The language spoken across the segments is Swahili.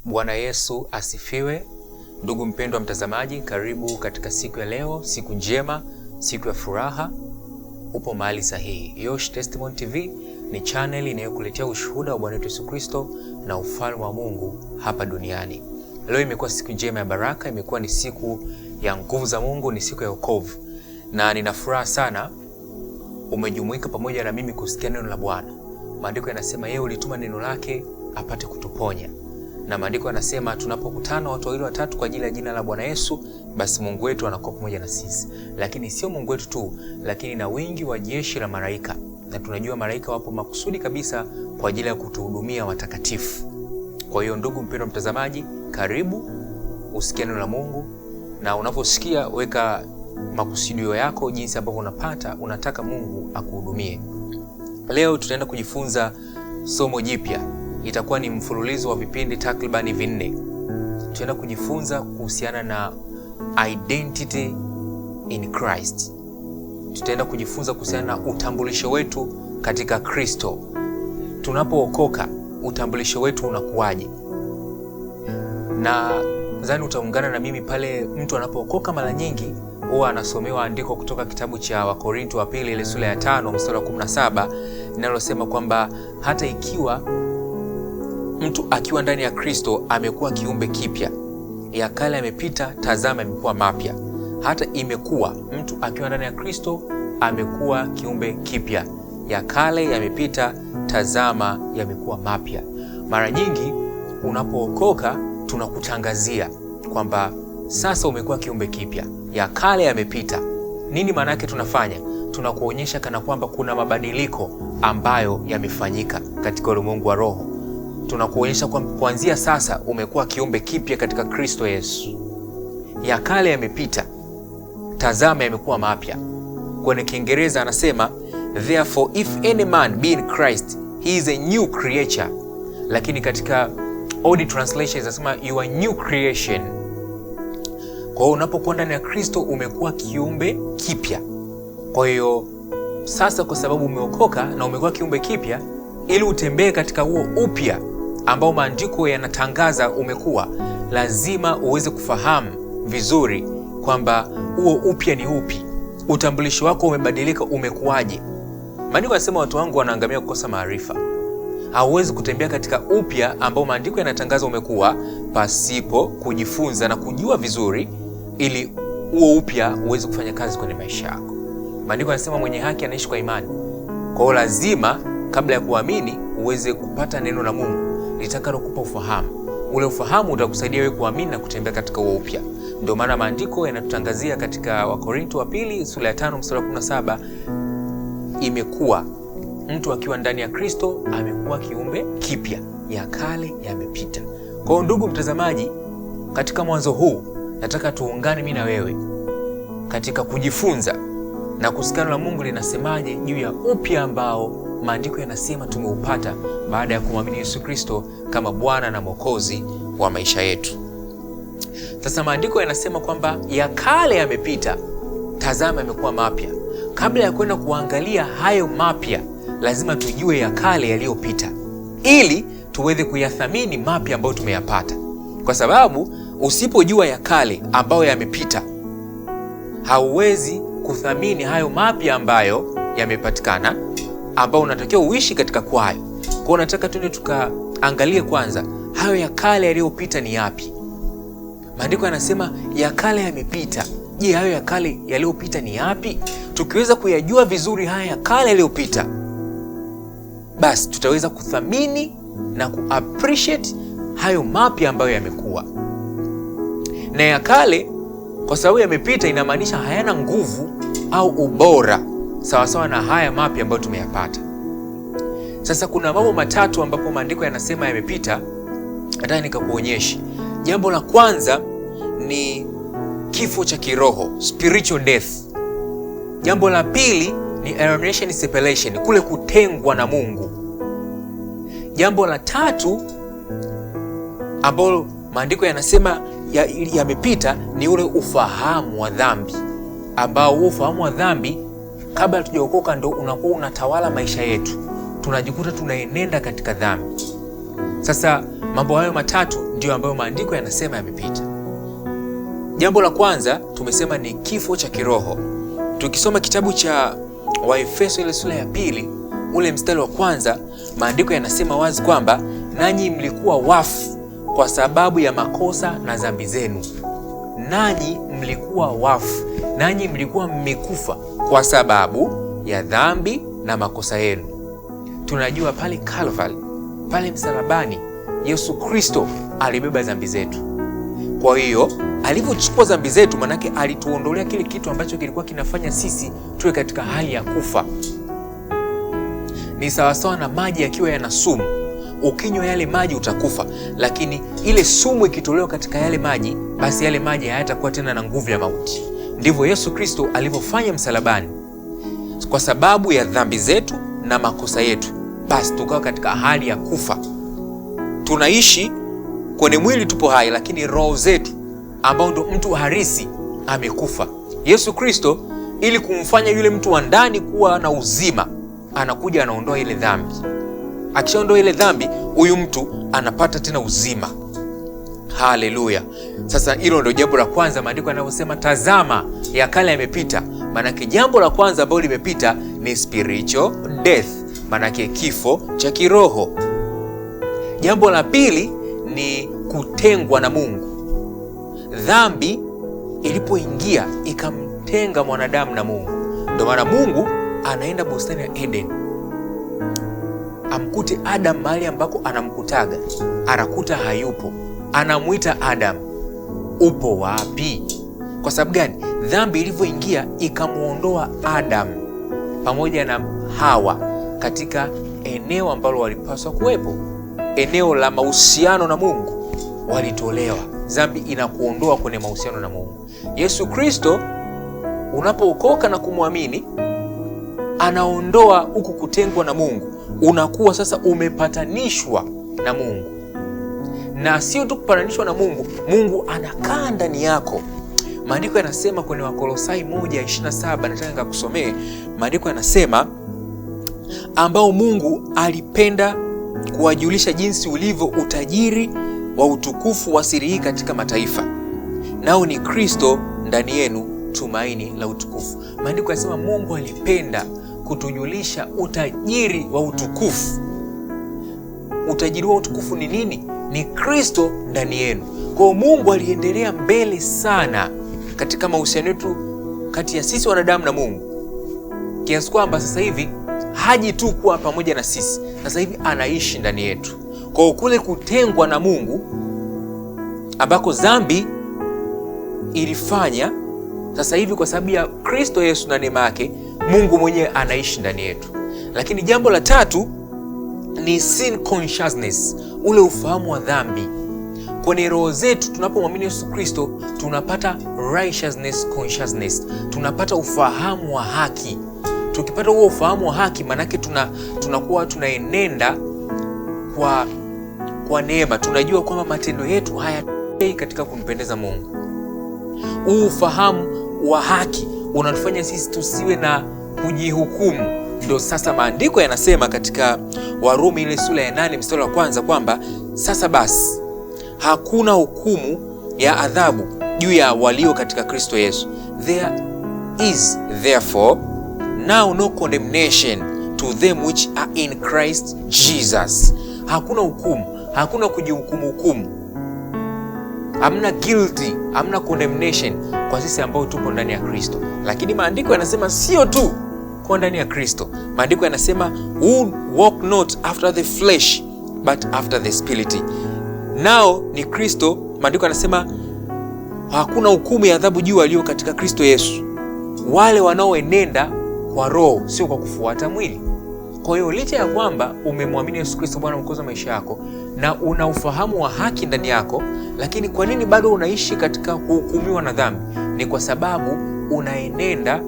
Bwana Yesu asifiwe. Ndugu mpendwa mtazamaji, karibu katika siku ya leo, siku njema, siku ya furaha. Upo mahali sahihi. Yosh Testimony TV ni channel inayokuletea ushuhuda wa Bwana wetu Yesu Kristo na ufalme wa Mungu hapa duniani. Leo imekuwa siku njema ya baraka, imekuwa ni siku ya nguvu za Mungu, ni siku ya wokovu. Na nina furaha sana umejumuika pamoja na mimi kusikia neno la Bwana. Maandiko yanasema yeye ulituma neno lake apate kutuponya. Na maandiko yanasema tunapokutana watu wawili watatu kwa ajili ya jina la Bwana Yesu, basi Mungu wetu anakuwa pamoja na sisi. Lakini sio Mungu wetu tu, lakini na wingi wa jeshi la malaika. Na tunajua malaika wapo makusudi kabisa kwa ajili ya kutuhudumia watakatifu. Kwa hiyo ndugu mpendwa mtazamaji, karibu usikie neno la Mungu, na unaposikia weka makusudio yako jinsi ambavyo unataka Mungu akuhudumie. Leo tutaenda kujifunza somo jipya. Itakuwa ni mfululizo wa vipindi takribani 4. Tutaenda kujifunza kuhusiana na identity in Christ. Tutaenda kujifunza kuhusiana na utambulisho wetu katika Kristo. Tunapookoka, utambulisho wetu unakuwaje? Na nadhani utaungana na mimi pale mtu anapookoka mara nyingi huwa anasomewa andiko kutoka kitabu cha Wakorintho wa pili ile sura ya 5 mstari wa 17 linalosema kwamba hata ikiwa mtu akiwa ndani ya Kristo amekuwa kiumbe kipya, ya kale yamepita, tazama yamekuwa mapya. Hata imekuwa mtu akiwa ndani ya Kristo amekuwa kiumbe kipya, ya kale yamepita, tazama yamekuwa mapya. Mara nyingi unapookoka tunakutangazia kwamba sasa umekuwa kiumbe kipya, ya kale yamepita. Nini maana yake tunafanya? Tunakuonyesha kana kwamba kuna mabadiliko ambayo yamefanyika katika ulimwengu wa roho. Tunakuonyesha kwamba kuanzia sasa umekuwa kiumbe kipya katika Kristo Yesu. Ya kale yamepita, tazama yamekuwa mapya. Kwenye Kiingereza anasema therefore if any man be in Christ he is a new creature. Lakini katika Old Translation inasema you are new creation. Kwa hiyo unapokuwa ndani ya Kristo umekuwa kiumbe kipya. Kwa hiyo sasa kwa sababu umeokoka na umekuwa kiumbe kipya, ili utembee katika huo upya ambao maandiko yanatangaza umekuwa, lazima uweze kufahamu vizuri kwamba huo upya ni upi. Utambulisho wako umebadilika, umekuwaje? Maandiko yanasema watu wangu wanaangamia kukosa maarifa. Hauwezi kutembea katika upya ambao maandiko yanatangaza umekuwa pasipo kujifunza na kujua vizuri, ili huo upya uweze kufanya kazi kwenye maisha yako. Maandiko yanasema mwenye haki anaishi kwa imani. Kwa hiyo lazima kabla ya kuamini uweze kupata neno la Mungu litakalo kupa ufahamu. Ule ufahamu utakusaidia wewe kuamini na kutembea katika huo upya. Ndio maana maandiko yanatutangazia katika Wakorintho wa pili sura ya 5 mstari wa 17, imekuwa mtu akiwa ndani ya Kristo amekuwa kiumbe kipya, ya kale yamepita. Kwa hiyo ndugu mtazamaji, katika mwanzo huu nataka tuungane mimi na wewe katika kujifunza na kusikia la Mungu linasemaje juu ya upya ambao maandiko yanasema tumeupata baada ya kumwamini Yesu Kristo kama Bwana na Mwokozi wa maisha yetu. Sasa maandiko yanasema kwamba ya kale yamepita, tazama yamekuwa mapya. Kabla ya kwenda kuangalia hayo mapya, lazima tujue ya kale yaliyopita, ili tuweze kuyathamini mapya ambayo tumeyapata. Kwa sababu usipojua ya kale ambayo yamepita, hauwezi kuthamini hayo mapya ambayo yamepatikana, ambao unatakiwa uishi katika kwayo. Kwa hiyo nataka tuende tukaangalie kwanza hayo ya kale yaliyopita ni yapi. Maandiko yanasema ya kale yamepita. Je, hayo ya kale yaliyopita ni yapi? Tukiweza kuyajua vizuri haya ya kale yaliyopita, basi tutaweza kuthamini na kuappreciate hayo mapya ambayo yamekuwa. Na ya kale kwa sababu yamepita inamaanisha hayana nguvu au ubora sawasawa na haya mapya ambayo tumeyapata. Sasa kuna mambo matatu ambapo maandiko yanasema yamepita, nataka nikakuonyeshe. Jambo la kwanza ni kifo cha kiroho, spiritual death. Jambo la pili ni alienation, separation, kule kutengwa na Mungu. Jambo la tatu ambalo maandiko yanasema yamepita ni ule ufahamu wa dhambi, ambao ufahamu wa dhambi kabla tujaokoka ndo unakuwa unatawala maisha yetu. Tunajikuta tunaenenda katika dhambi. Sasa mambo hayo matatu ndio ambayo maandiko yanasema yamepita. Jambo la kwanza tumesema ni kifo cha kiroho. Tukisoma kitabu cha Waefeso ile sura ya 2 ule mstari wa kwanza, maandiko yanasema wazi kwamba nanyi mlikuwa wafu kwa sababu ya makosa na dhambi zenu. Nanyi mlikuwa wafu, nanyi mlikuwa mmekufa kwa sababu ya dhambi na makosa yenu. Tunajua pale Calvary, pale msalabani, Yesu Kristo alibeba dhambi zetu. Kwa hiyo alivyochukua dhambi zetu, manake alituondolea kile kitu ambacho kilikuwa kinafanya sisi tuwe katika hali ya kufa. Ni sawasawa na maji yakiwa yana sumu. Ukinywa yale maji utakufa, lakini ile sumu ikitolewa katika yale maji, basi yale maji hayatakuwa tena na nguvu ya mauti. Ndivyo Yesu Kristo alivyofanya msalabani. Kwa sababu ya dhambi zetu na makosa yetu, basi tukawa katika hali ya kufa. Tunaishi kwenye mwili, tupo hai, lakini roho zetu ambao ndo mtu harisi amekufa. Yesu Kristo ili kumfanya yule mtu wa ndani kuwa na uzima, anakuja anaondoa ile dhambi. Akishaondoa ile dhambi, huyu mtu anapata tena uzima. Haleluya. Sasa hilo ndio jambo la kwanza maandiko yanayosema tazama ya kale yamepita. Manake jambo la kwanza ambalo limepita ni spiritual death, manake kifo cha kiroho. Jambo la pili ni kutengwa na Mungu. Dhambi ilipoingia ikamtenga mwanadamu na Mungu. Ndio maana Mungu anaenda bustani ya Eden, amkute Adam mahali ambako anamkutaga, anakuta hayupo. Anamuita Adam, upo wapi? Kwa sababu gani? Dhambi ilivyoingia ikamuondoa Adam pamoja na Hawa katika eneo ambalo walipaswa kuwepo, eneo la mahusiano na Mungu. Walitolewa. Dhambi inakuondoa kwenye mahusiano na Mungu. Yesu Kristo unapookoka na kumwamini, anaondoa huku kutengwa na Mungu. Unakuwa sasa umepatanishwa na Mungu. Na sio tu kupatanishwa na Mungu, Mungu anakaa ndani yako. Maandiko yanasema kwenye Wakolosai 1:27, nataka nikakusomee. Maandiko yanasema ambao Mungu alipenda kuwajulisha jinsi ulivyo utajiri wa utukufu wa siri hii katika mataifa, nao ni Kristo ndani yenu, tumaini la utukufu. Maandiko yanasema Mungu alipenda kutujulisha utajiri wa utukufu. Utajiri wa utukufu ni nini? Ni Kristo ndani yenu. Kwa Mungu aliendelea mbele sana katika mahusiano yetu kati ya sisi wanadamu na Mungu, kiasi kwamba sasa hivi haji tu kuwa pamoja na sisi, sasa hivi anaishi ndani yetu. Kwa kule kutengwa na Mungu ambako dhambi ilifanya, sasa hivi kwa sababu ya Kristo Yesu na neema yake, Mungu mwenyewe anaishi ndani yetu. Lakini jambo la tatu ni sin consciousness, ule ufahamu wa dhambi. Kwenye roho zetu tunapomwamini Yesu Kristo tunapata righteousness consciousness, tunapata ufahamu wa haki. Tukipata huo ufahamu wa haki, manake tunakuwa tunaenenda kwa neema. Tunajua kwamba matendo yetu hayatoi katika kumpendeza Mungu. Huu ufahamu wa haki unatufanya sisi tusiwe na kujihukumu. Ndio sasa maandiko yanasema katika Warumi ile sura ya 8 mstari wa kwanza kwamba sasa basi hakuna hukumu ya adhabu juu ya walio katika Kristo Yesu. There is therefore now no condemnation to them which are in Christ Jesus. Hakuna hukumu, hakuna kujihukumu. Hamna guilty, hamna condemnation kwa sisi ambao tupo ndani ya Kristo. Lakini maandiko yanasema sio tu kwa ndani ya Kristo. Maandiko yanasema who walk not after the flesh but after the spirit. Nao ni Kristo. Maandiko yanasema hakuna hukumu ya adhabu juu walio katika Kristo Yesu, wale wanaoenenda kwa roho, sio kwa kufuata mwili. Kwa hiyo licha ya kwamba umemwamini Yesu Kristo Bwana Mwokozi wa maisha yako na una ufahamu wa haki ndani yako, lakini kwa nini bado unaishi katika kuhukumiwa na dhambi? Ni kwa sababu unaenenda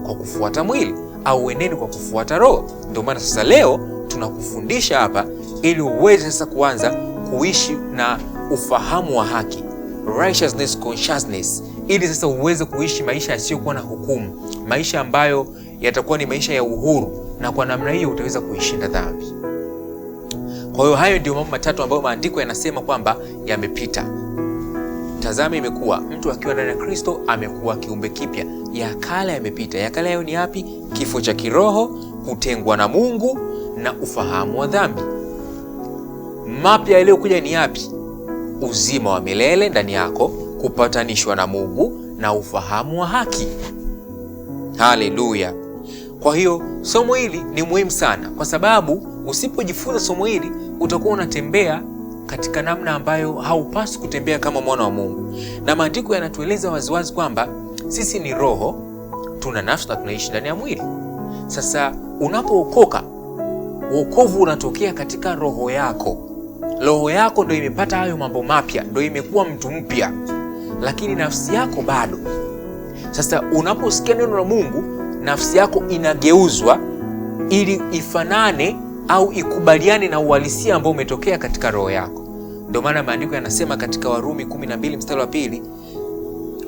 kwa kufuata mwili au uenende kwa kufuata roho. Ndio maana sasa leo tunakufundisha hapa ili uweze sasa kuanza kuishi na ufahamu wa haki, righteousness consciousness, ili sasa uweze kuishi maisha yasiyokuwa na hukumu, maisha ambayo yatakuwa ni maisha ya uhuru, na kwa namna hiyo utaweza kuishinda dhambi. Kwa hiyo hayo ndio mambo matatu ambayo maandiko yanasema kwamba yamepita. Tazama, imekuwa mtu akiwa ndani ya Kristo amekuwa kiumbe kipya, ya kale yamepita. Ya kale hayo ni yapi? Kifo cha kiroho, kutengwa na Mungu na ufahamu wa dhambi. Mapya yaliyokuja ni yapi? Uzima wa milele ndani yako, kupatanishwa na Mungu na ufahamu wa haki. Haleluya! Kwa hiyo somo hili ni muhimu sana, kwa sababu usipojifunza somo hili utakuwa unatembea katika namna ambayo haupaswi kutembea kama mwana wa Mungu. Na maandiko yanatueleza waziwazi kwamba sisi ni roho, tuna nafsi na tunaishi ndani ya mwili. Sasa unapookoka, wokovu unatokea katika roho yako. Roho yako ndio imepata hayo mambo mapya, ndio imekuwa mtu mpya, lakini nafsi yako bado. Sasa unaposikia neno la Mungu, nafsi yako inageuzwa ili ifanane au ikubaliane na uhalisia ambao umetokea katika roho yako. Ndio maana maandiko yanasema katika Warumi 12 mstari wa 2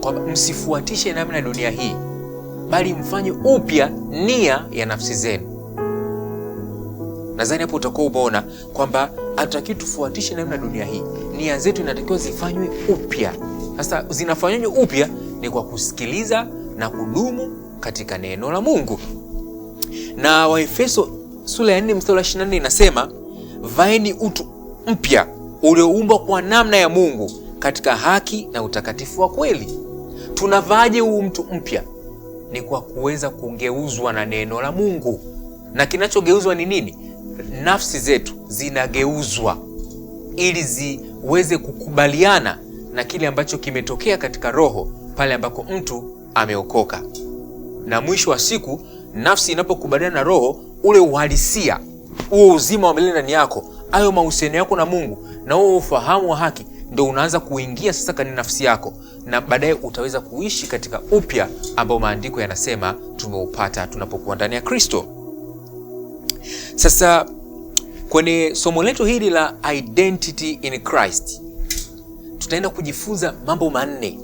kwamba msifuatishe namna ya dunia hii, bali mfanye upya nia ya nafsi zenu. Nadhani hapo utakuwa umeona kwamba hatutaki tufuatishe namna ya dunia hii. Nia zetu inatakiwa zifanywe upya. Sasa zinafanywa upya ni kwa kusikiliza na kudumu katika neno la Mungu. Na Waefeso sura ya 4 mstari wa 24 inasema, vaeni utu mpya ulioumbwa kwa namna ya Mungu katika haki na utakatifu wa kweli. Tunavaaje huu mtu mpya? Ni kwa kuweza kugeuzwa na neno la Mungu. Na kinachogeuzwa ni nini? Nafsi zetu zinageuzwa ili ziweze kukubaliana na kile ambacho kimetokea katika roho pale ambako mtu ameokoka. Na mwisho wa siku, nafsi inapokubaliana na roho, ule uhalisia, huo uzima wa milele ndani yako, hayo mahusiano yako na Mungu na huo ufahamu wa haki, ndio unaanza kuingia sasa katika nafsi yako, na baadaye utaweza kuishi katika upya ambao maandiko yanasema tumeupata tunapokuwa ndani ya Kristo. Sasa kwenye somo letu hili la identity in Christ, tutaenda kujifunza mambo manne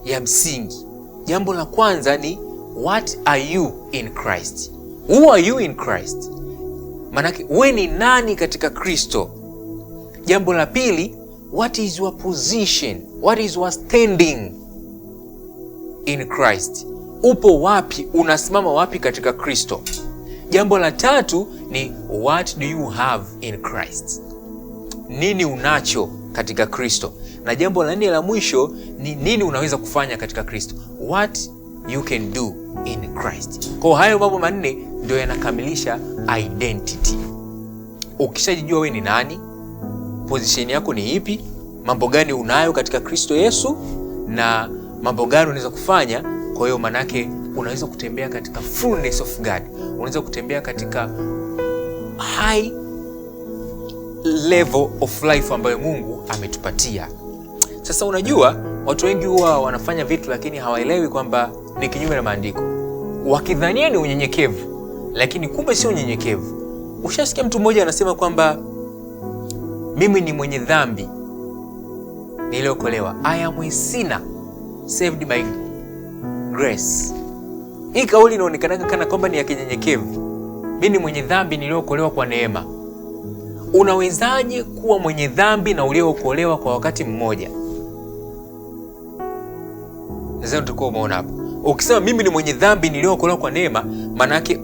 ya msingi. Jambo la kwanza ni what are you in Christ? Who are you in Christ? Manake wewe ni nani katika Kristo? Jambo la pili, what is your position? What is your standing in Christ? Upo wapi? Unasimama wapi katika Kristo? Jambo la tatu ni what do you have in Christ? Nini unacho katika Kristo? Na jambo la nne la mwisho ni nini unaweza kufanya katika Kristo? What you can do in Christ. Kwa hayo mambo manne ndio yanakamilisha identity. Ukishajijua wewe ni nani, position yako ni ipi, mambo gani unayo katika Kristo Yesu, na mambo gani unaweza kufanya, kwa hiyo manake unaweza kutembea katika fullness of God. Unaweza kutembea katika high level of life ambayo Mungu ametupatia. Sasa unajua, watu wengi huwa wanafanya vitu lakini hawaelewi kwamba ni kinyume na maandiko. Wakidhania ni unyenyekevu, lakini kumbe sio unyenyekevu. Ushasikia mtu mmoja anasema kwamba mimi ni mwenye dhambi niliokolewa. I am a sinner saved by grace. Hii kauli inaonekana kana kwamba ni ya kinyenyekevu. Mimi ni mwenye dhambi niliokolewa kwa neema. Unawezaje kuwa mwenye dhambi na uliokolewa kwa wakati mmoja? Sasa tutakuwa umeona hapo. Ukisema mimi ni mwenye dhambi niliokolewa kwa neema, maana yake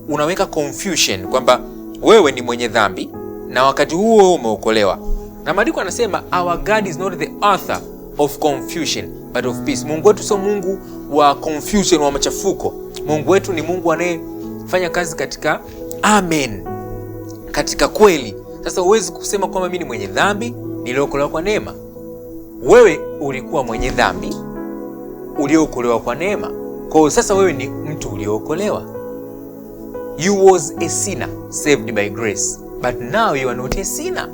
unaweka confusion kwamba wewe ni mwenye dhambi na wakati huo umeokolewa. Na maandiko yanasema our God is not the author of confusion but of peace. Mungu wetu sio Mungu wa confusion, wa machafuko. Mungu wetu ni Mungu anayefanya kazi katika amen, katika kweli. Sasa huwezi kusema kwamba mimi ni mwenye dhambi niliokolewa kwa neema. Wewe ulikuwa mwenye dhambi uliokolewa kwa neema. Kwa hiyo sasa wewe ni mtu uliokolewa. You was a sinner saved by grace, but now you are not a sinner.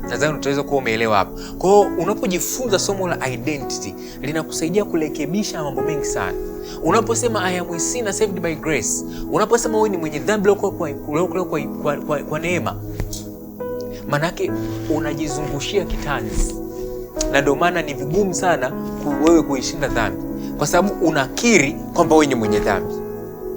Nadhani utaweza kuwa umeelewa hapo. Kwa hiyo unapojifunza somo la identity, linakusaidia kurekebisha mambo mengi sana. Unaposema I am a sinner saved by grace, unaposema wewe ni mwenye dhambi uliokolewa kwa neema, manake unajizungushia kitanzi. Na ndio maana ni vigumu sana wewe kuishinda dhambi, kwa sababu unakiri kwamba wewe ni mwenye dhambi.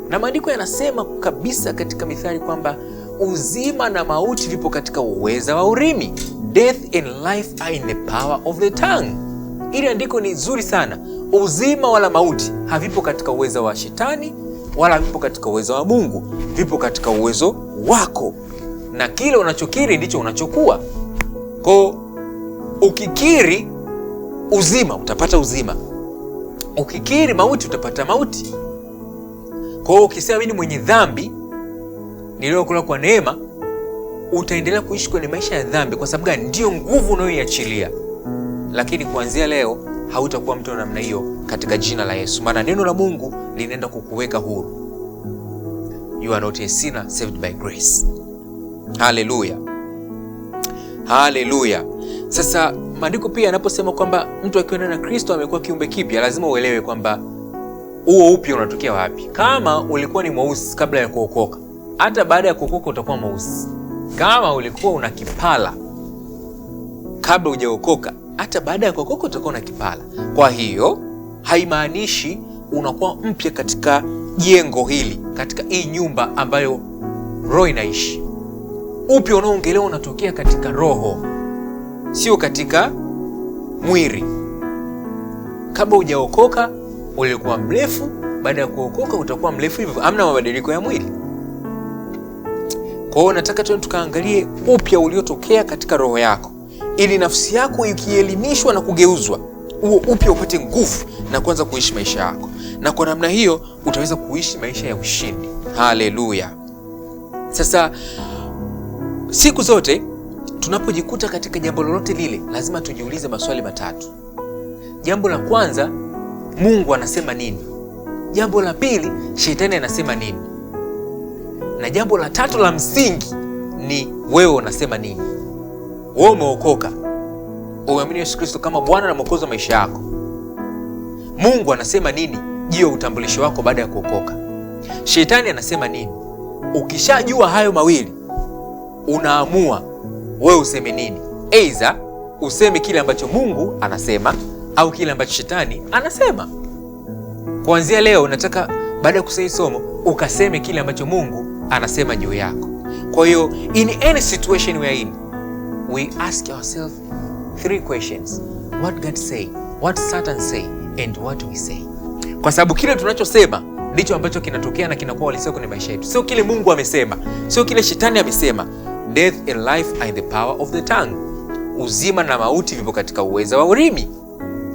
Na maandiko yanasema kabisa katika Mithali kwamba uzima na mauti vipo katika uweza wa ulimi. Death and life are in the power of the tongue. Ili andiko ni zuri sana. Uzima wala mauti havipo katika uweza wa shetani wala vipo katika uwezo wa Mungu, vipo katika uwezo wako, na kile unachokiri ndicho unachokuwa. Kwa ukikiri uzima utapata uzima, ukikiri mauti utapata mauti. Kwa ukisema mimi ni mwenye dhambi niliyookolewa kwa neema, utaendelea kuishi kwenye maisha ya dhambi. Kwa sababu gani? Ndio nguvu unayoiachilia. Lakini kuanzia leo hautakuwa mtu wa namna hiyo katika jina la Yesu, maana neno la Mungu linaenda kukuweka huru. You are not a sinner saved by grace. Hallelujah. Hallelujah. Sasa maandiko pia yanaposema kwamba mtu akiwa ndani ya Kristo amekuwa kiumbe kipya, lazima uelewe kwamba huo upya unatokea wapi. Kama ulikuwa ni mweusi kabla ya kuokoka, hata baada ya kuokoka utakuwa mweusi. Kama ulikuwa una kipala kabla hujaokoka, hata baada ya kuokoka utakuwa na kipala. Kwa hiyo haimaanishi unakuwa mpya katika jengo hili, katika hii nyumba ambayo roho inaishi. Upya unaoongelewa unatokea katika roho, sio katika mwili. Kabla hujaokoka ulikuwa mrefu, baada ya kuokoka utakuwa mrefu hivyo. Hamna mabadiliko ya mwili. Kwa hiyo nataka tukaangalie upya uliotokea katika roho yako, ili nafsi yako ikielimishwa na kugeuzwa, huo upya upate nguvu na kuanza kuishi maisha yako, na kwa namna hiyo utaweza kuishi maisha ya ushindi. Haleluya. Sasa siku zote tunapojikuta katika jambo lolote lile, lazima tujiulize maswali matatu. Jambo la kwanza, Mungu anasema nini? Jambo la pili, shetani anasema nini? Na jambo la tatu la msingi ni wewe unasema nini? Wewe umeokoka, umeamini Yesu Kristo kama Bwana na Mwokozi wa maisha yako. Mungu anasema nini juu ya utambulisho wako baada ya kuokoka? Shetani anasema nini? Ukishajua hayo mawili, unaamua wewe useme nini. Aidha useme kile ambacho Mungu anasema au kile ambacho shetani anasema. Kuanzia leo nataka baada ya kusoma somo ukaseme kile ambacho Mungu anasema juu yako. Kwa hiyo in any situation we are in, we ask ourselves 3 questions. What God say, what Satan say, and what we say. Kwa sababu kile tunachosema ndicho ambacho kinatokea na kinakuwa halisi kwenye maisha yetu. Sio kile Mungu amesema, sio kile shetani amesema. Death and life are in the power of the tongue. Uzima na mauti vipo katika uweza wa ulimi.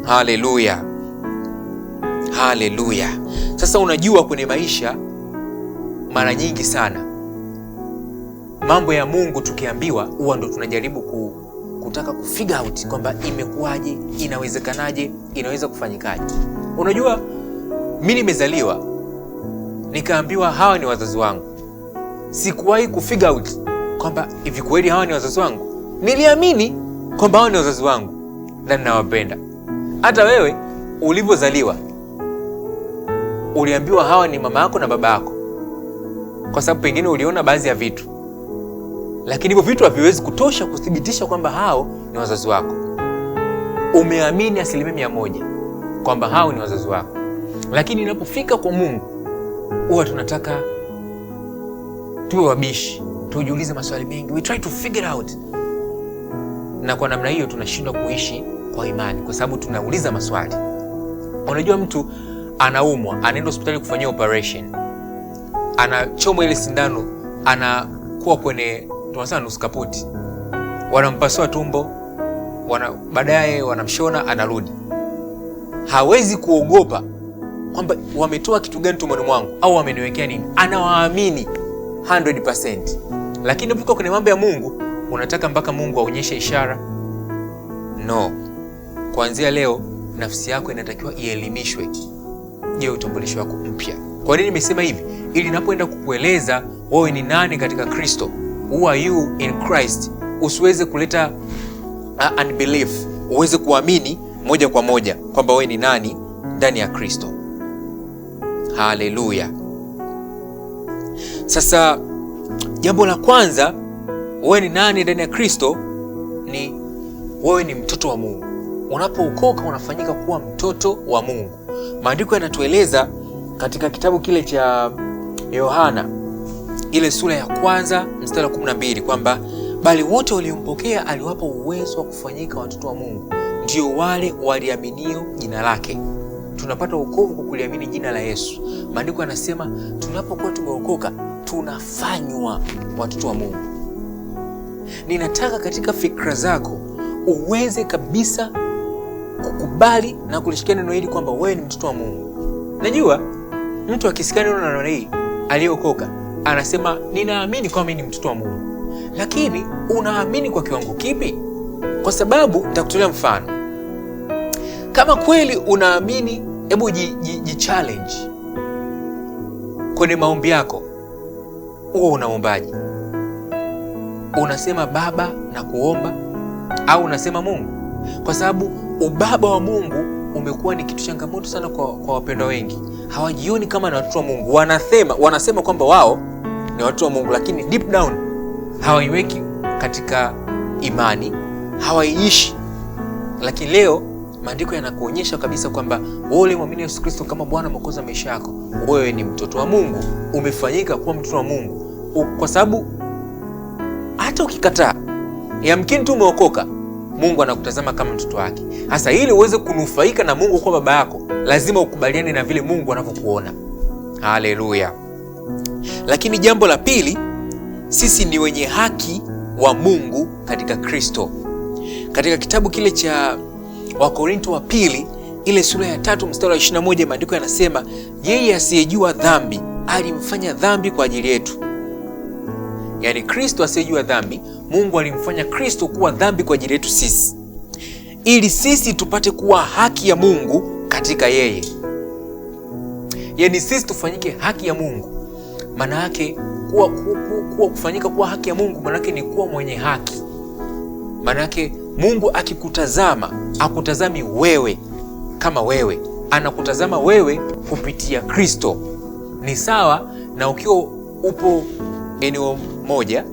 Haleluya. Haleluya. Sasa unajua kwenye maisha mara nyingi sana mambo ya Mungu tukiambiwa huwa ndo tunajaribu kutaka kufigure out kwamba imekuwaje, inawezekanaje, inaweza kufanyikaje. Unajua mimi nimezaliwa nikaambiwa hawa ni wazazi wangu. Sikuwahi kufigure out kwamba hivi kweli hawa ni wazazi wangu. Niliamini kwamba hawa ni wazazi wangu na ninawapenda. Hata wewe ulivyozaliwa uliambiwa hawa ni mama yako na baba yako, kwa sababu pengine uliona baadhi ya vitu, lakini hivyo vitu haviwezi kutosha kuthibitisha kwamba hao ni wazazi wako. Umeamini 100% kwamba hao ni wazazi wako, lakini inapofika kwa Mungu huwa tunataka tuwe wabishi, tujiulize maswali mengi, we try to figure out, na kwa namna hiyo tunashindwa kuishi kwa imani kwa sababu tunauliza maswali. Unajua mtu anaumwa, anaenda hospitali kufanyia operation, anachomwa ile sindano, anakuwa kwenye tunasema nusu kaputi, wanampasua tumbo, baadaye wanamshona, anarudi. Hawezi kuogopa kwamba wametoa kitu gani tumboni mwangu au wameniwekea nini. Anawaamini 100%. Lakini ukiwa kwenye mambo ya Mungu unataka mpaka Mungu aonyeshe ishara. No. Kuanzia leo nafsi yako inatakiwa ielimishwe je, utambulisho wako mpya. Kwa nini nimesema hivi? Ili ninapoenda kukueleza wewe ni nani katika Kristo, who are you in Christ, usiweze kuleta unbelief, uweze kuamini moja kwa moja kwamba wewe ni nani ndani ya Kristo. Haleluya. Sasa jambo la kwanza, wewe ni nani ndani ya Kristo, ni wewe ni mtoto wa Mungu. Unapookoka unafanyika kuwa mtoto wa Mungu. Maandiko yanatueleza katika kitabu kile cha Yohana ile sura ya kwanza mstari wa 12 kwamba bali wote waliompokea aliwapa uwezo wa kufanyika watoto wa Mungu, ndio wale waliaminio jina lake. Tunapata wokovu kwa kuliamini jina la Yesu. Maandiko yanasema tunapokuwa tumeokoka tunafanywa watoto wa Mungu. Ninataka katika fikra zako uweze kabisa kukubali na kulishikia neno hili kwamba wewe ni mtoto wa Mungu. Najua mtu akisikia neno hili aliyeokoka anasema ninaamini kwamba mimi ni mtoto wa Mungu. Lakini unaamini kwa kiwango kipi? Kwa sababu nitakutolea mfano. Kama kweli unaamini, hebu challenge kwenye maombi yako. Uwe unaombaje? Unasema Baba na kuomba au unasema Mungu? Kwa sababu ubaba wa Mungu umekuwa ni kitu changamoto sana kwa wapendwa wengi. Hawajioni kama ni watoto wa Mungu. Wanasema kwamba wao ni watoto wa Mungu, lakini deep down hawaiweki katika imani, hawaiishi. Lakini leo maandiko yanakuonyesha kabisa kwamba wewe muamini Yesu Kristo kama Bwana Mwokozi wa maisha yako, wewe ni mtoto wa Mungu, umefanyika kuwa mtoto wa Mungu. Kwa sababu hata ukikataa, yamkini tu umeokoka, Mungu anakutazama kama mtoto wake. Hasa ili uweze kunufaika na Mungu kwa baba yako, lazima ukubaliane na vile Mungu anavyokuona. Haleluya. Lakini jambo la pili, sisi ni wenye haki wa Mungu katika Kristo. Katika kitabu kile cha Wakorinto wa pili, ile sura ya 3 mstari wa 21, maandiko yanasema yeye asiyejua dhambi alimfanya dhambi kwa ajili yetu. Yaani Kristo asiyejua dhambi, Mungu alimfanya Kristo kuwa dhambi kwa ajili yetu sisi, ili sisi tupate kuwa haki ya Mungu katika yeye. Yaani sisi tufanyike haki ya Mungu. Maana yake kufanyika kuwa haki ya Mungu, maana yake ni kuwa mwenye haki. Maana yake Mungu akikutazama, akutazami wewe kama wewe, anakutazama wewe kupitia Kristo. Ni sawa na ukiwa upo eneo moja,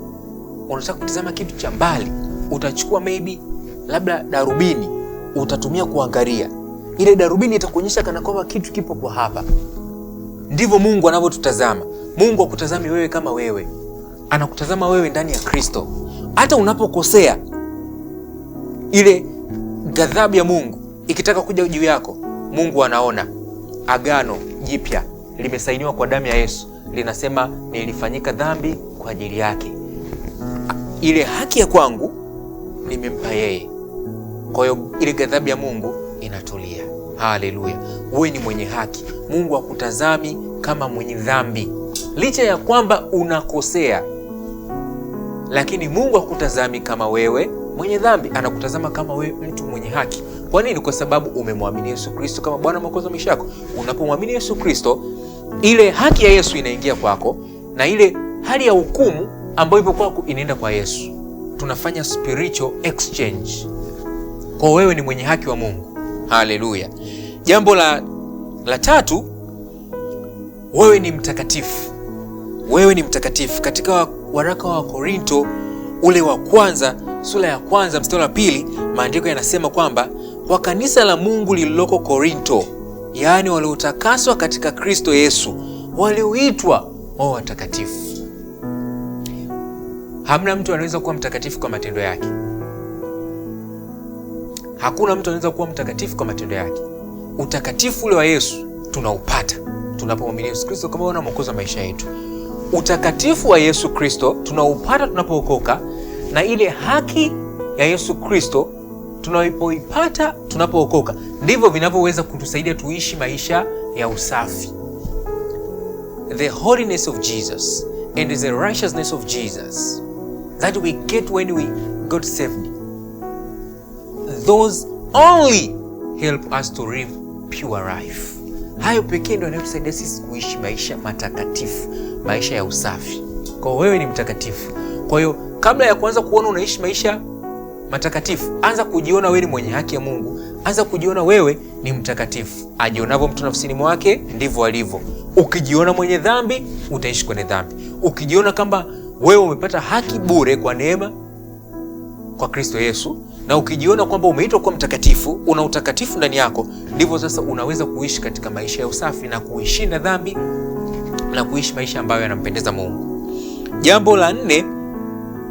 unataka kutazama kitu cha mbali, utachukua labda darubini, utatumia kuangalia. Ile darubini itakuonyesha kana kwamba kitu kipo kwa hapa. Ndivyo Mungu anavyotutazama. Mungu hakutazami wewe kama wewe, anakutazama wewe ndani ya Kristo. Hata unapokosea, ile ghadhabu ya Mungu ikitaka kuja juu yako, Mungu anaona. Agano Jipya limesainiwa kwa damu ya Yesu, linasema nilifanyika dhambi kwa ajili yake. Ile haki ya kwangu nimempa yeye. Kwa hiyo ile ghadhabu ya Mungu inatulia. Haleluya. Wewe ni mwenye haki. Mungu hakutazami kama mwenye dhambi. Licha ya kwamba unakosea, lakini Mungu hakutazami kama wewe mwenye dhambi, anakutazama kama wewe mtu mwenye haki. Kwa nini? Kwa sababu umemwamini Yesu Kristo kama Bwana Mwokozi wa maisha yako. Unapomwamini Yesu Kristo, ile haki ya Yesu inaingia kwako, na ile hali ya hukumu ambayo ipo kwako inaenda kwa Yesu. Tunafanya spiritual exchange. Kwa wewe ni mwenye haki wa Mungu. Haleluya. Jambo la tatu, wewe ni mtakatifu. Wewe ni mtakatifu. Katika waraka wa Korinto ule wa kwanza, sura ya kwanza mstari wa 2, maandiko yanasema kwamba kwa kanisa la Mungu lililoko Korinto, yaani waliotakaswa katika Kristo Yesu, walioitwa wao watakatifu. Hamna mtu anaweza kuwa mtakatifu kwa matendo yake. Hakuna mtu anaweza kuwa mtakatifu kwa matendo yake. Utakatifu ule wa Yesu tunaupata tunapomwamini Yesu Kristo kama Bwana Mwokozi wa maisha yetu. Utakatifu wa Yesu Kristo tunaupata tunapookoka, na ile haki ya Yesu Kristo tunapoipata tunapookoka, ndivyo vinavyoweza kutusaidia tuishi maisha ya usafi. The holiness of Jesus and the righteousness of Jesus that we get when we got saved, those only help us to live pure life. Hayo pekee ndio yanayotusaidia sisi kuishi maisha matakatifu, maisha ya usafi. Kwa wewe ni mtakatifu. Kwa hiyo kabla ya kuanza kuona unaishi maisha matakatifu, anza kujiona wewe ni mwenye haki ya Mungu. Anza kujiona wewe ni mtakatifu. Ajionavyo mtu nafsini mwake ndivyo alivyo. Ukijiona mwenye dhambi, utaishi kwenye dhambi. Ukijiona kama wewe umepata haki bure kwa neema kwa Kristo Yesu, na ukijiona kwamba umeitwa kuwa mtakatifu, una utakatifu ndani yako, ndivyo sasa unaweza kuishi katika maisha ya usafi na kuishinda dhambi na kuishi maisha ambayo yanampendeza Mungu. Jambo la 4,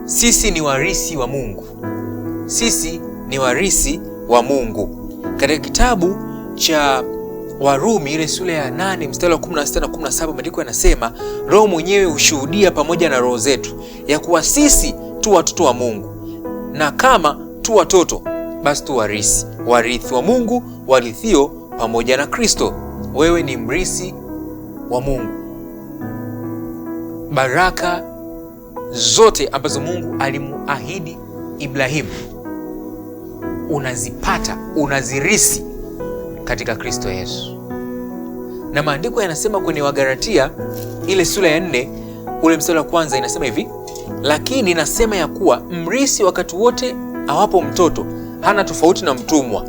sisi ni warisi wa Mungu. Sisi ni warisi wa Mungu. Katika kitabu cha Warumi ile sura ya 8 mstari wa 16 na 17, maandiko yanasema Roho mwenyewe hushuhudia pamoja na roho zetu ya kuwa sisi tu watoto wa Mungu, na kama tu watoto basi tu warisi, warithi wa Mungu, warithio pamoja na Kristo. Wewe ni mrisi wa Mungu. Baraka zote ambazo Mungu alimuahidi Ibrahimu unazipata, unazirisi katika Kristo Yesu. Na maandiko yanasema kwenye Wagalatia ile sura ya 4 ule mstari wa 1 inasema hivi: lakini nasema ya kuwa mrisi wakati wote awapo mtoto hana tofauti na mtumwa,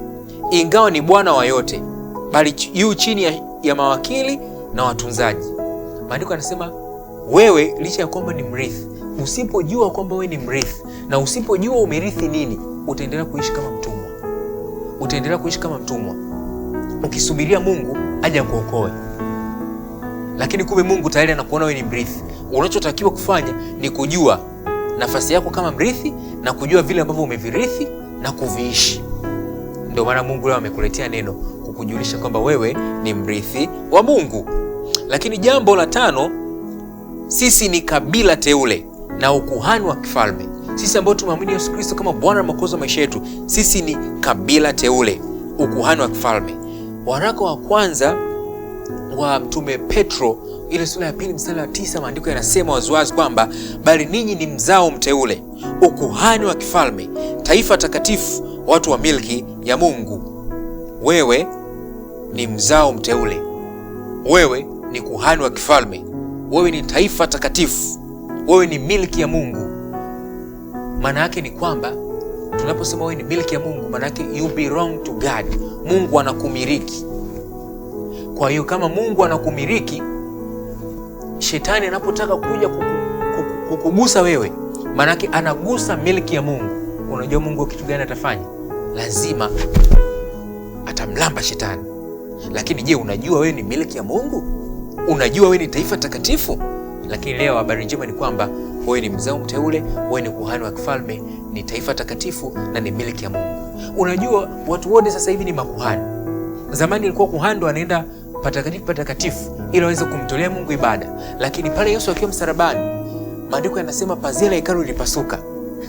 ingawa ni bwana wa yote, bali yu chini ya mawakili na watunzaji. Maandiko yanasema wewe licha ya kwamba ni mrithi, usipojua kwamba wewe ni mrithi na usipojua umerithi nini, utaendelea kuishi kama mtumwa. Utaendelea kuishi kama mtumwa ukisubiria Mungu aje kuokoe. Lakini kumbe Mungu tayari anakuona wewe ni mrithi. Unachotakiwa kufanya ni kujua nafasi yako kama mrithi na kujua vile ambavyo umevirithi na kuviishi. Ndio maana Mungu leo amekuletea neno kukujulisha kwamba wewe ni mrithi wa Mungu. Lakini jambo la 5, sisi ni kabila teule na ukuhani wa kifalme. Sisi ambao tumemwamini Yesu Kristo kama Bwana na Mwokozi wa maisha yetu, sisi ni kabila teule, ukuhani wa kifalme. Waraka wa kwanza wa Mtume Petro ile sura ya 2 mstari wa 9, maandiko yanasema waziwazi kwamba bali ninyi ni mzao mteule, ukuhani wa kifalme, taifa takatifu, watu wa milki ya Mungu. Wewe ni mzao mteule, wewe ni kuhani wa kifalme, wewe ni taifa takatifu, wewe ni milki ya Mungu. Maana yake ni kwamba tunaposema wewe ni milki ya Mungu, maana yake you belong to God. Mungu anakumiliki. Kwa hiyo kama Mungu anakumiliki, shetani anapotaka kuja kukugusa wewe, maana yake anagusa milki ya Mungu. Unajua Mungu kitu gani atafanya? Lazima atamlamba shetani. Lakini je, unajua wewe ni milki ya Mungu? Unajua wewe ni taifa takatifu? Lakini leo habari njema ni kwamba wewe ni mzao mteule, wewe ni kuhani wa kifalme, ni taifa takatifu na ni milki ya Mungu. Unajua watu wote sasa hivi ni makuhani. Zamani ilikuwa kuhani ndo anaenda patakatifu ili aweze kumtolea Mungu ibada. Lakini pale Yesu akiwa msalabani, maandiko yanasema pazia la hekalu lilipasuka.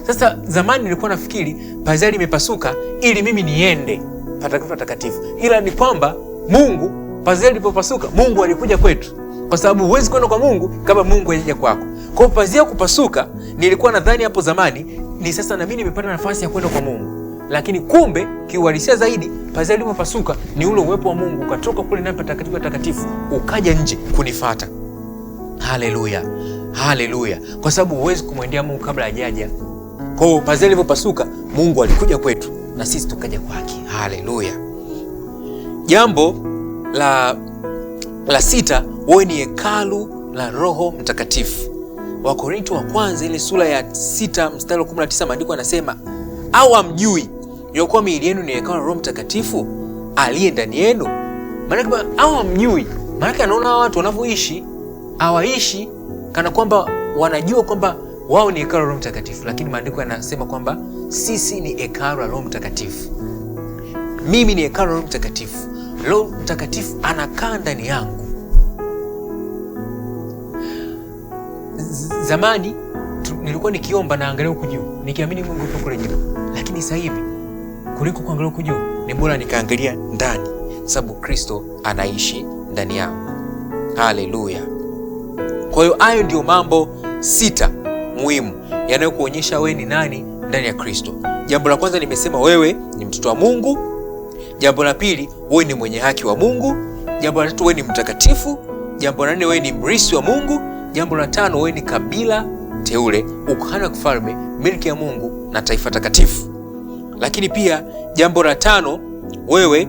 Sasa zamani nilikuwa nafikiri pazia limepasuka ili mimi niende patakatifu. Ila ni kwamba Mungu, pazia lilipopasuka, Mungu alikuja kwetu. Kwa sababu huwezi kwenda kwa Mungu kama Mungu hajaja kwako. Kwa hiyo pazia kupasuka, nilikuwa nadhani hapo zamani ni sasa na mimi nimepata nafasi ya kwenda kwa Mungu. Lakini kumbe kiuhalisia zaidi, pazia lilipopasuka ni ule uwepo wa Mungu ukatoka kule ndani patakatifu ukaja nje kunifuata. Haleluya. Haleluya. Kwa sababu huwezi kumwendea Mungu kabla hajaja. Kwa hiyo pazia lilipopasuka, Mungu alikuja kwetu na sisi tukaja kwake. Haleluya. Jambo la 6, wewe ni hekalu la Roho Mtakatifu. Wakorintho wa kwanza ile sura ya 6 mstari wa 19, maandiko yanasema au hamjui ya kuwa miili yenu ni hekalu la Roho Mtakatifu aliye ndani yenu? Maana au hamjui, maana anaona watu wanavyoishi hawaishi kana kwamba wanajua kwamba wao ni hekalu la Roho Mtakatifu. Lakini maandiko yanasema kwamba sisi ni hekalu la Roho Mtakatifu. Mimi ni hekalu la Roho Mtakatifu. Roho Mtakatifu anakaa ndani yangu. Zamani nilikuwa nikiomba na angalia huko juu, nikiamini Mungu yupo kule juu. Lakini sasa hivi kuliko kuangalia huko juu, ni bora nikaangalia ndani, sababu Kristo anaishi ndani yangu. Haleluya. Kwa hiyo hayo ndio mambo 6 muhimu yanayokuonyesha wewe ni nani ndani ya Kristo. Jambo la kwanza nimesema wewe ni mtoto wa Mungu. Jambo la pili, wewe ni mwenye haki wa Mungu. Jambo la 3, wewe ni mtakatifu. Jambo la 4, wewe ni mrithi wa Mungu. Jambo la 5, wewe ni kabila teule, ukuhani wa kifalme, milki ya Mungu na taifa takatifu. Lakini pia jambo la 5, wewe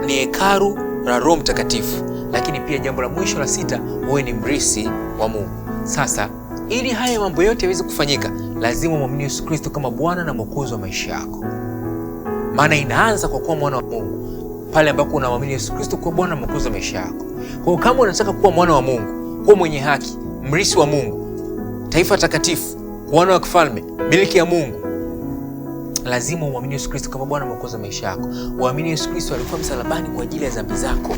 ni hekalu la Roho Mtakatifu. Lakini pia jambo la mwisho la 6, wewe ni mrithi wa Mungu. Sasa ili haya mambo yote yaweze kufanyika, lazima muamini Yesu Kristo kama Bwana na Mwokozi wa maisha yako. Maana inaanza kwa kuwa mwana wa Mungu pale ambapo unamwamini Yesu Kristo kwa Bwana na Mwokozi wa maisha yako. Kwa kama unataka kuwa mwana wa Mungu, kuwa mwenye haki, mrithi wa Mungu, taifa takatifu, wana wa kifalme, miliki ya Mungu, lazima uamini Yesu Kristo kama Bwana Mwokozi wa maisha yako. Uamini Yesu Kristo alikufa msalabani kwa ajili ya dhambi zako.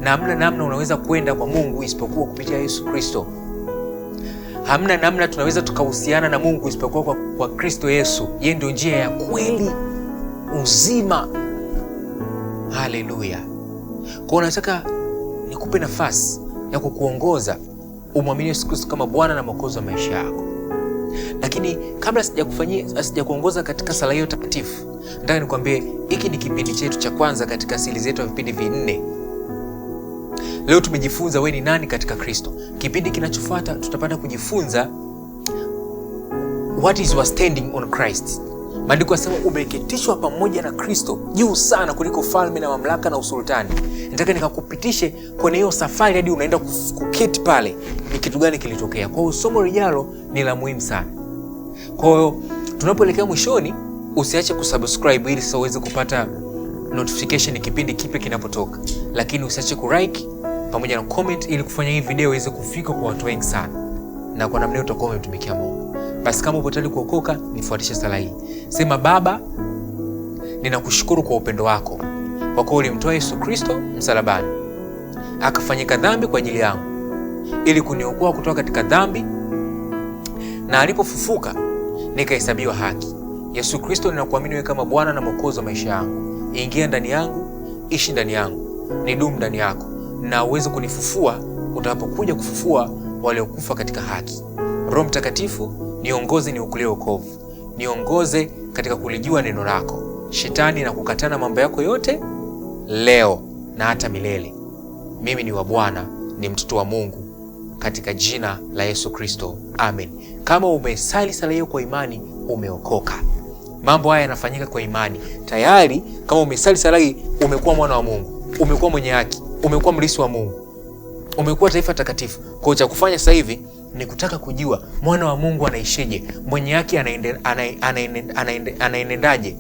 Na hamna namna unaweza kwenda kwa Mungu isipokuwa kupitia Yesu Kristo. Hamna namna tunaweza tukahusiana na Mungu isipokuwa kwa Kristo Yesu. Yeye ndio njia ya kweli, uzima. Haleluya. Kwa nataka nikupe nafasi ya kukuongoza umwamini Yesu Kristo kama Bwana na Mwokozi wa maisha yako. Lakini kabla sijakuongoza katika sala hiyo takatifu, nataka nikwambie hiki ni kipindi chetu cha kwanza katika siri zetu ya vipindi vinne. Leo tumejifunza wewe ni nani katika Kristo. Kipindi kinachofuata tutapata kujifunza what is your standing on Christ. Maandiko yanasema umeketishwa pamoja na Kristo juu sana kuliko falme na mamlaka na usultani. Nataka nikakupitishe kwenye hiyo safari hadi unaenda kuketi pale. Ni kitu gani kilitokea? Kwa hiyo somo lijalo ni la muhimu sana. Kwa hiyo tunapoelekea mwishoni, usiache kusubscribe ili sasa uweze kupata notification kipindi kipya kinapotoka. Lakini usiache kulike pamoja na comment ili kufanya hii video iweze kufika kwa watu wengi sana. Na kwa namna hiyo utakuwa umemtumikia Mungu. Basi kama upo tayari kuokoka, nifuatishe sala hii. Sema: Baba, ninakushukuru kwa upendo wako. Kwa kuwa ulimtoa Yesu Kristo msalabani, akafanyika dhambi kwa ajili yangu ili kuniokoa kutoka katika dhambi, na alipofufuka nikahesabiwa haki. Yesu Kristo, ninakuamini wewe kama Bwana na Mwokozi wa maisha yangu. Ingia ndani yangu, ishi ndani yangu, nidumu ndani yako, na uweze kunifufua utakapokuja kufufua waliokufa katika haki. Roho Mtakatifu, niongoze niokolee wokovu. Niongoze katika kulijua neno lako. Shetani na kukatana mambo yako yote leo na hata milele. Mimi ni wa Bwana, ni mtoto wa Mungu, katika jina la Yesu Kristo. Amen. Kama umesali sala hiyo kwa imani, umeokoka. Mambo haya yanafanyika kwa imani. Tayari kama umesali sala hii, umekuwa mwana wa Mungu, umekuwa mwenye haki, umekuwa mrithi wa Mungu, umekuwa taifa takatifu. Kwa hiyo cha kufanya sasa hivi ni kutaka kujua mwana wa Mungu anaisheje, mwenye haki anaendaje,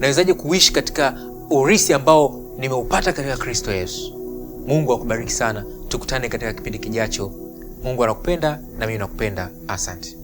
nawezaje kuishi katika urithi ambao nimeupata katika Kristo Yesu. Mungu akubariki sana. Tukutane katika kipindi kijacho. Mungu anakupenda na mimi nakupenda. Asante.